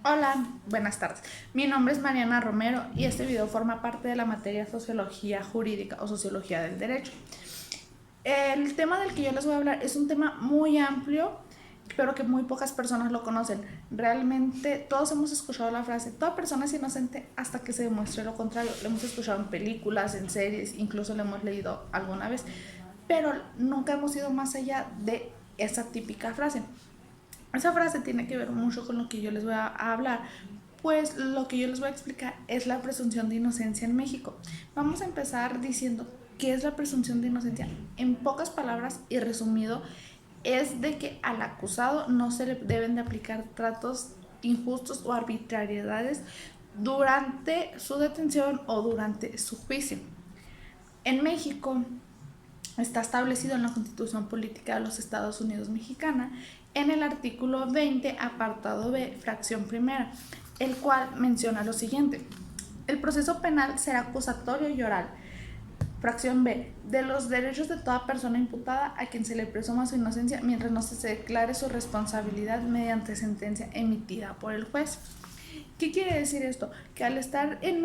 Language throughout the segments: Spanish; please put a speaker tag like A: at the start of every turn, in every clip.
A: Hola, buenas tardes. Mi nombre es Mariana Romero y este video forma parte de la materia Sociología Jurídica o Sociología del Derecho. El tema del que yo les voy a hablar es un tema muy amplio, pero que muy pocas personas lo conocen. Realmente todos hemos escuchado la frase, toda persona es inocente hasta que se demuestre lo contrario. Lo hemos escuchado en películas, en series, incluso lo hemos leído alguna vez, pero nunca hemos ido más allá de esa típica frase. Esa frase tiene que ver mucho con lo que yo les voy a hablar, pues lo que yo les voy a explicar es la presunción de inocencia en México. Vamos a empezar diciendo qué es la presunción de inocencia. En pocas palabras y resumido, es de que al acusado no se le deben de aplicar tratos injustos o arbitrariedades durante su detención o durante su juicio. En México está establecido en la Constitución Política de los Estados Unidos Mexicana en el artículo 20, apartado B, fracción primera, el cual menciona lo siguiente: el proceso penal será acusatorio y oral. Fracción B, de los derechos de toda persona imputada a quien se le presuma su inocencia mientras no se declare su responsabilidad mediante sentencia emitida por el juez. ¿Qué quiere decir esto? Que al estar en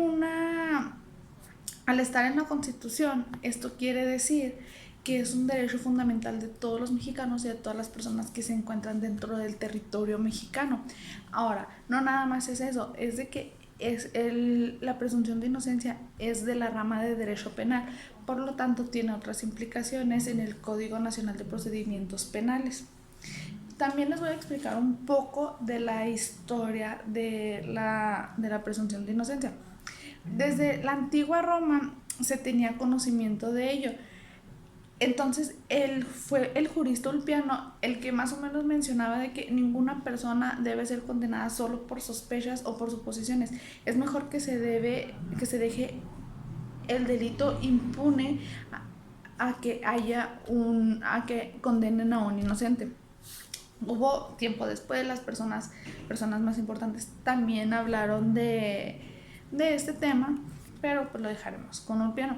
A: la Constitución, esto quiere decir que es un derecho fundamental de todos los mexicanos y de todas las personas que se encuentran dentro del territorio mexicano. Ahora, no nada más es eso, es de que la presunción de inocencia es de la rama de derecho penal, por lo tanto tiene otras implicaciones en el Código Nacional de Procedimientos Penales. También les voy a explicar un poco de la historia de la presunción de inocencia. Desde la antigua Roma se tenía conocimiento de ello. Entonces fue el jurista Ulpiano el que más o menos mencionaba de que ninguna persona debe ser condenada solo por sospechas o por suposiciones. Es mejor que se deje el delito impune a que condenen a un inocente. Hubo tiempo después, las personas más importantes también hablaron de este tema, pero pues lo dejaremos con Ulpiano.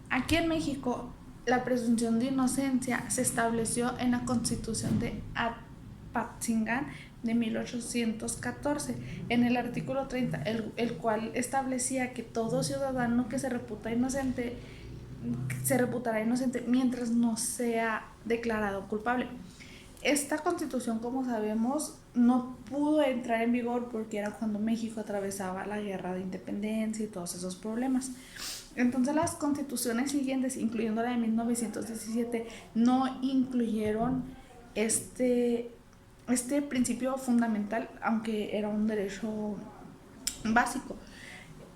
A: Aquí en México, la presunción de inocencia se estableció en la Constitución de Apatzingán de 1814, en el artículo 30, el cual establecía que todo ciudadano que se reputará inocente mientras no sea declarado culpable. Esta constitución, como sabemos, no pudo entrar en vigor porque era cuando México atravesaba la guerra de independencia y todos esos problemas. Entonces las constituciones siguientes, incluyendo la de 1917, no incluyeron este principio fundamental, aunque era un derecho básico.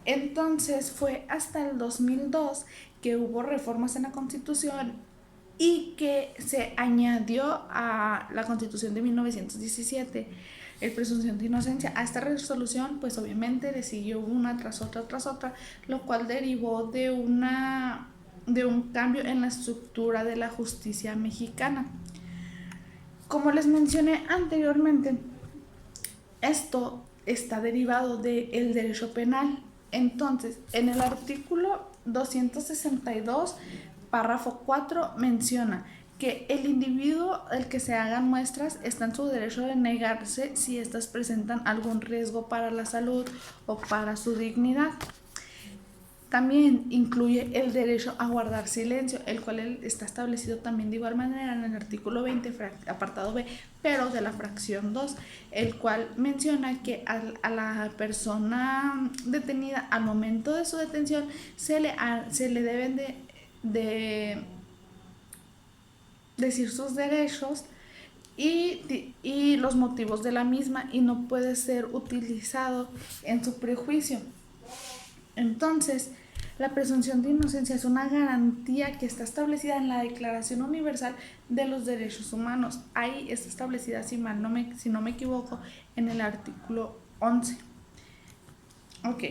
A: Entonces fue hasta el 2002 que hubo reformas en la Constitución y que se añadió a la Constitución de 1917 el presunción de inocencia. A esta resolución pues obviamente le siguió una tras otra, lo cual derivó de un cambio en la estructura de la justicia mexicana. Como les mencioné anteriormente, esto está derivado del derecho penal. Entonces, en el artículo 262, párrafo 4, menciona que el individuo del que se hagan muestras está en su derecho de negarse si éstas presentan algún riesgo para la salud o para su dignidad. También incluye el derecho a guardar silencio, el cual está establecido también de igual manera en el artículo 20, apartado B, pero de la fracción 2, el cual menciona que a la persona detenida al momento de su detención se le deben de decir sus derechos y los motivos de la misma, y no puede ser utilizado en su prejuicio. Entonces, la presunción de inocencia es una garantía que está establecida en la Declaración Universal de los Derechos Humanos. Ahí está establecida, si no me equivoco, en el artículo 11. Ok.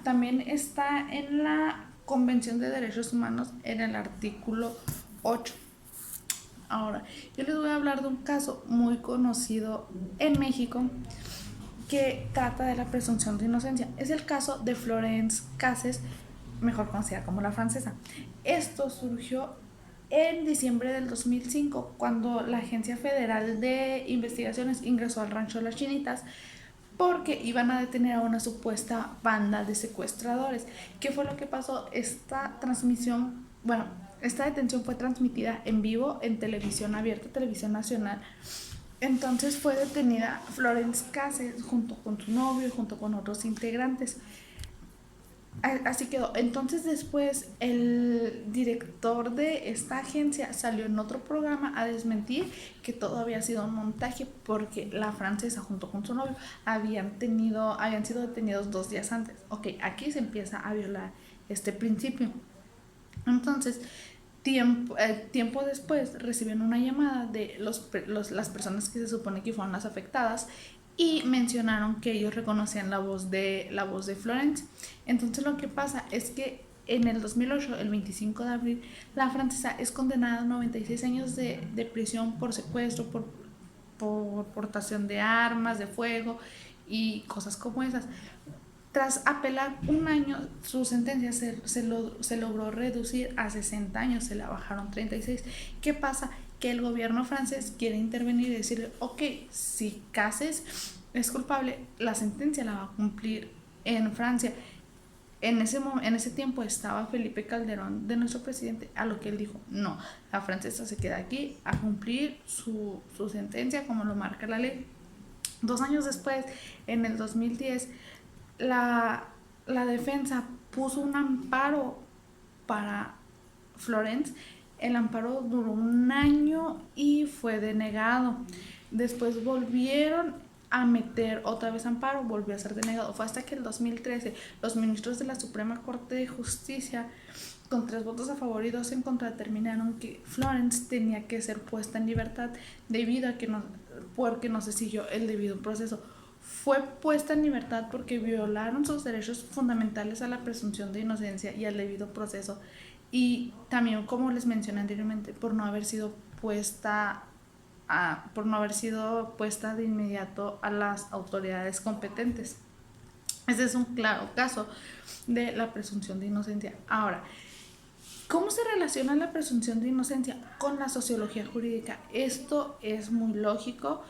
A: También está en la Convención de Derechos Humanos en el artículo 8. Ahora, yo les voy a hablar de un caso muy conocido en México que trata de la presunción de inocencia. Es el caso de Florence Cassés, mejor conocida como la francesa. Esto surgió en diciembre del 2005, cuando la Agencia Federal de Investigaciones ingresó al rancho de las Chinitas porque iban a detener a una supuesta banda de secuestradores. ¿Qué fue lo que pasó? Esta detención fue transmitida en vivo en televisión abierta, televisión nacional. Entonces fue detenida Florence Cassel junto con su novio y junto con otros integrantes. Así quedó. Entonces después el director de esta agencia salió en otro programa a desmentir que todo había sido un montaje porque la francesa junto con su novio habían sido detenidos 2 días antes. Ok, aquí se empieza a violar este principio. Entonces, tiempo después reciben una llamada de las personas que se supone que fueron las afectadas y mencionaron que ellos reconocían la voz de Florence. Entonces lo que pasa es que en el 2008, el 25 de abril, la francesa es condenada a 96 años de prisión por secuestro, por portación de armas de fuego y cosas como esas. Tras apelar un año, su sentencia se logró reducir a 60 años, se la bajaron 36. ¿Qué pasa? Que el gobierno francés quiere intervenir y decirle, ok, si Cases es culpable, la sentencia la va a cumplir en Francia. En ese tiempo estaba Felipe Calderón de nuestro presidente, a lo que él dijo, no, la francesa se queda aquí a cumplir su sentencia como lo marca la ley. 2 años después, en el 2010, la defensa puso un amparo para Florence. El amparo duró un año y fue denegado. Después volvieron a meter otra vez amparo, volvió a ser denegado. Fue hasta que el 2013 los ministros de la Suprema Corte de Justicia, con 3 votos a favor y 2 en contra, determinaron que Florence tenía que ser puesta en libertad debido a que porque no se siguió el debido proceso. Fue puesta en libertad porque violaron sus derechos fundamentales a la presunción de inocencia y al debido proceso, y también, como les mencioné anteriormente, por no haber sido puesta de inmediato a las autoridades competentes. Ese es un claro caso de la presunción de inocencia. Ahora, ¿cómo se relaciona la presunción de inocencia con la sociología jurídica? Esto es muy lógico,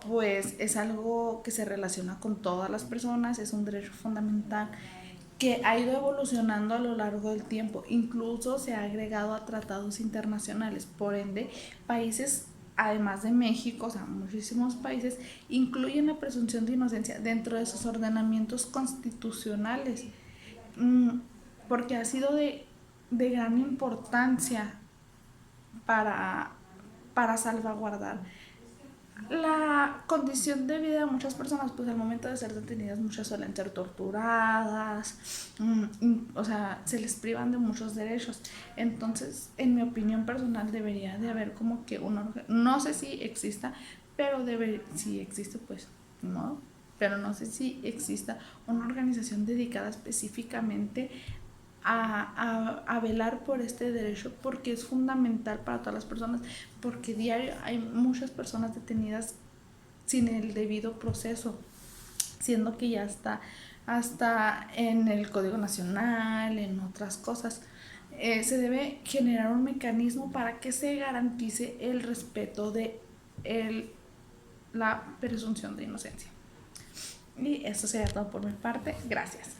A: pues es algo que se relaciona con todas las personas, es un derecho fundamental que ha ido evolucionando a lo largo del tiempo, incluso se ha agregado a tratados internacionales. Por ende, países, además de México, o sea, muchísimos países incluyen la presunción de inocencia dentro de sus ordenamientos constitucionales, porque ha sido de gran importancia para, para salvaguardar la condición de vida de muchas personas. Pues al momento de ser detenidas, muchas suelen ser torturadas, o sea, se les privan de muchos derechos. Entonces, en mi opinión personal, debería de haber como que no sé si exista, pero si existe, pues no, pero no sé si exista una organización dedicada específicamente a velar por este derecho, porque es fundamental para todas las personas, porque diario hay muchas personas detenidas sin el debido proceso, siendo que ya está hasta en el Código Nacional, en otras cosas. Se debe generar un mecanismo para que se garantice el respeto de la presunción de inocencia. Y eso sería todo por mi parte. Gracias.